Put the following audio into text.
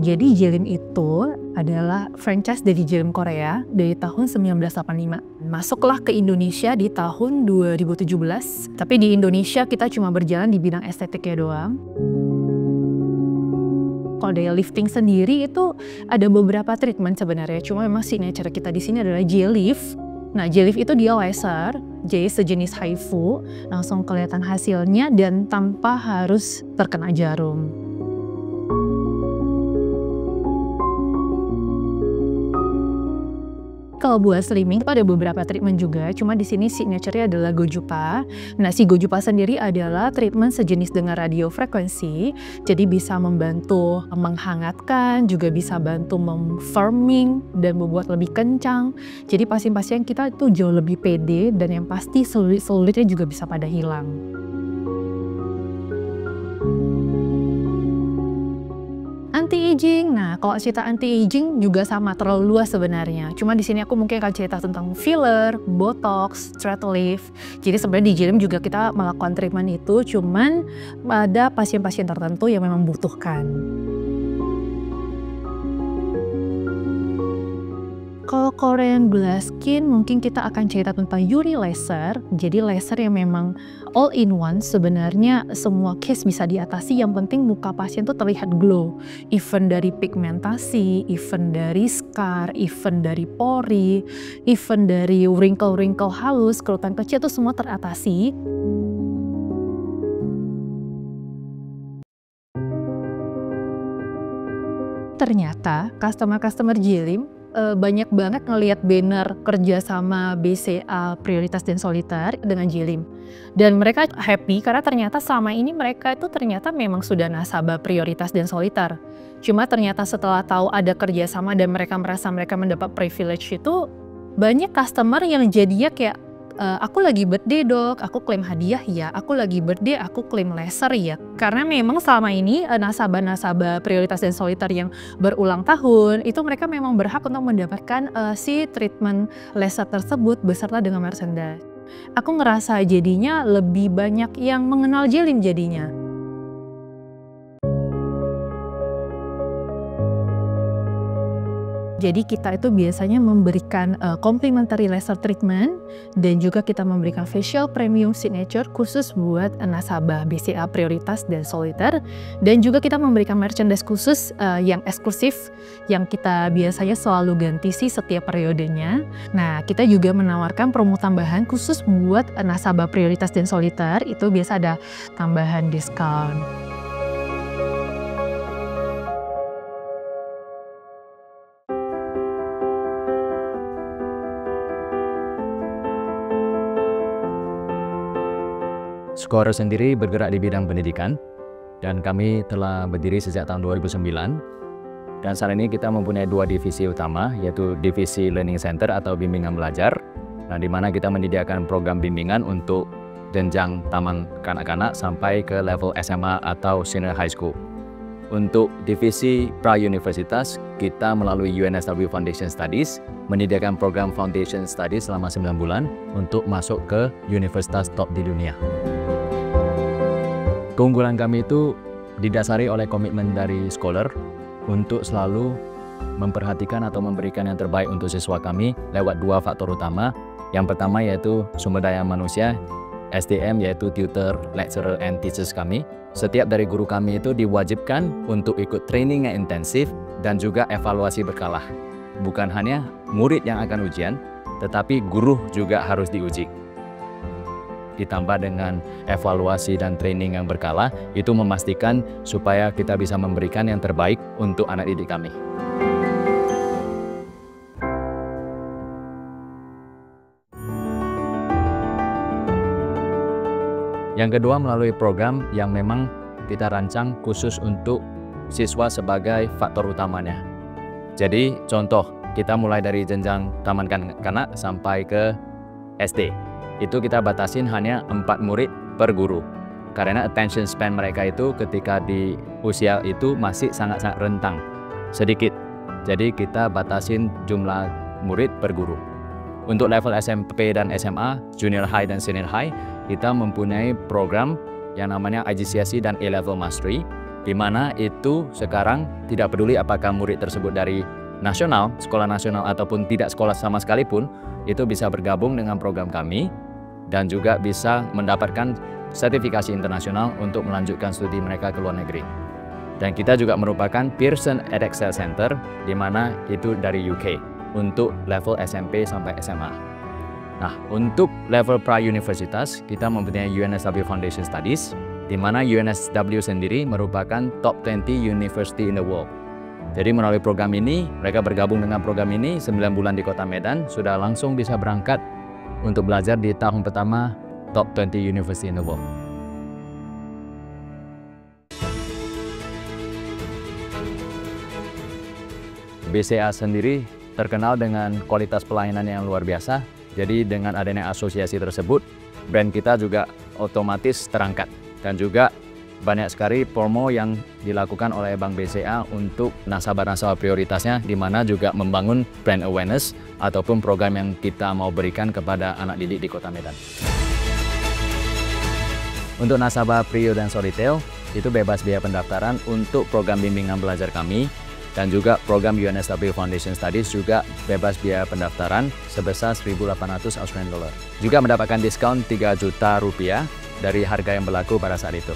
Jadi Jelim itu adalah franchise dari Jelim Korea dari tahun 1985. Masuklah ke Indonesia di tahun 2017. Tapi di Indonesia kita cuma berjalan di bidang estetiknya doang. Kalau dari lifting sendiri itu ada beberapa treatment sebenarnya. Cuma memang signature kita di sini adalah J-lift. Nah, J-lift itu dia laser, J sejenis HIFU, langsung kelihatan hasilnya dan tanpa harus terkena jarum. Kalau buat slimming itu ada beberapa treatment juga, cuma di sini signature-nya adalah Gojupa. Nah, si Gojupa sendiri adalah treatment sejenis dengan radiofrekuensi, jadi bisa membantu menghangatkan, juga bisa bantu memfirming dan membuat lebih kencang. Jadi pasien-pasien kita itu jauh lebih pede dan yang pasti selulitnya juga bisa pada hilang. Anti-aging, nah kalau cerita anti-aging juga sama, terlalu luas sebenarnya. Cuma di sini aku mungkin akan cerita tentang filler, botox, thread lift. Jadi sebenarnya di Jelim juga kita melakukan treatment itu, cuman ada pasien-pasien tertentu yang memang membutuhkan. Kalau Korean glass skin mungkin kita akan cerita tentang Yuri laser. Jadi laser yang memang all in one, sebenarnya semua case bisa diatasi, yang penting muka pasien tuh terlihat glow. Even dari pigmentasi, even dari scar, even dari pori, even dari wrinkle-wrinkle halus, kerutan kecil itu semua teratasi. Ternyata customer-customer Jelim banyak banget ngelihat banner kerja sama BCA Prioritas dan Soliter dengan Jelim. Dan mereka happy karena ternyata selama ini mereka itu ternyata memang sudah nasabah Prioritas dan Soliter. Cuma ternyata setelah tahu ada kerjasama dan mereka merasa mereka mendapat privilege itu, banyak customer yang jadinya kayak, aku lagi birthday dok, aku klaim hadiah ya, aku lagi birthday, aku klaim laser ya. Karena memang selama ini nasabah-nasabah Prioritas dan Soliter yang berulang tahun, itu mereka memang berhak untuk mendapatkan si treatment laser tersebut beserta dengan merchandise. Aku ngerasa jadinya lebih banyak yang mengenal Jelim jadinya. Jadi kita itu biasanya memberikan complimentary laser treatment dan juga kita memberikan facial premium signature khusus buat nasabah BCA Prioritas dan Soliter, dan juga kita memberikan merchandise khusus yang eksklusif yang kita biasanya selalu ganti sih setiap periodenya. Nah, kita juga menawarkan promo tambahan khusus buat nasabah Prioritas dan Soliter, itu biasa ada tambahan diskon. Skor sendiri bergerak di bidang pendidikan dan kami telah berdiri sejak tahun 2009, dan saat ini kita mempunyai dua divisi utama, yaitu divisi Learning Center atau bimbingan belajar, nah, di mana kita menyediakan program bimbingan untuk jenjang taman kanak-kanak sampai ke level SMA atau senior high school. Untuk divisi pra-universitas, kita melalui UNSW Foundation Studies menyediakan program Foundation Studies selama 9 bulan untuk masuk ke universitas top di dunia. Keunggulan kami itu didasari oleh komitmen dari scholar untuk selalu memperhatikan atau memberikan yang terbaik untuk siswa kami lewat dua faktor utama. Yang pertama yaitu sumber daya manusia, SDM, yaitu tutor, lecturer, and teachers kami. Setiap dari guru kami itu diwajibkan untuk ikut training yang intensif dan juga evaluasi berkala. Bukan hanya murid yang akan ujian, tetapi guru juga harus diuji. Ditambah dengan evaluasi dan training yang berkala, itu memastikan supaya kita bisa memberikan yang terbaik untuk anak didik kami. Yang kedua, melalui program yang memang kita rancang khusus untuk siswa sebagai faktor utamanya. Jadi contoh, kita mulai dari jenjang taman kanak-kanak sampai ke SD. Itu kita batasin hanya 4 murid per guru. Karena attention span mereka itu ketika di usia itu masih sangat-sangat rentang, sedikit. Jadi kita batasin jumlah murid per guru. Untuk level SMP dan SMA, junior high dan senior high, kita mempunyai program yang namanya IGCSE dan A-Level Mastery. di mana itu sekarang tidak peduli apakah murid tersebut dari nasional, sekolah nasional ataupun tidak sekolah sama sekalipun, itu bisa bergabung dengan program kami dan juga bisa mendapatkan sertifikasi internasional untuk melanjutkan studi mereka ke luar negeri. Dan kita juga merupakan Pearson Edexcel Center, di mana itu dari UK untuk level SMP sampai SMA. Nah, untuk level pra-universitas, kita mempunyai UNSW Foundation Studies, di mana UNSW sendiri merupakan top 20 university in the world. Jadi melalui program ini, mereka bergabung dengan program ini 9 bulan di Kota Medan, sudah langsung bisa berangkat untuk belajar di tahun pertama top 20 university in the world. BCA sendiri terkenal dengan kualitas pelayanan yang luar biasa. Jadi dengan adanya asosiasi tersebut, brand kita juga otomatis terangkat. Dan juga banyak sekali promo yang dilakukan oleh Bank BCA untuk nasabah-nasabah prioritasnya, di mana juga membangun brand awareness ataupun program yang kita mau berikan kepada anak didik di Kota Medan. Untuk nasabah Prio dan Solitel, itu bebas biaya pendaftaran untuk program bimbingan belajar kami, dan juga program UNSW Foundation Studies juga bebas biaya pendaftaran sebesar 1.800 Australian dollar. Juga mendapatkan diskon 3 juta rupiah dari harga yang berlaku pada saat itu.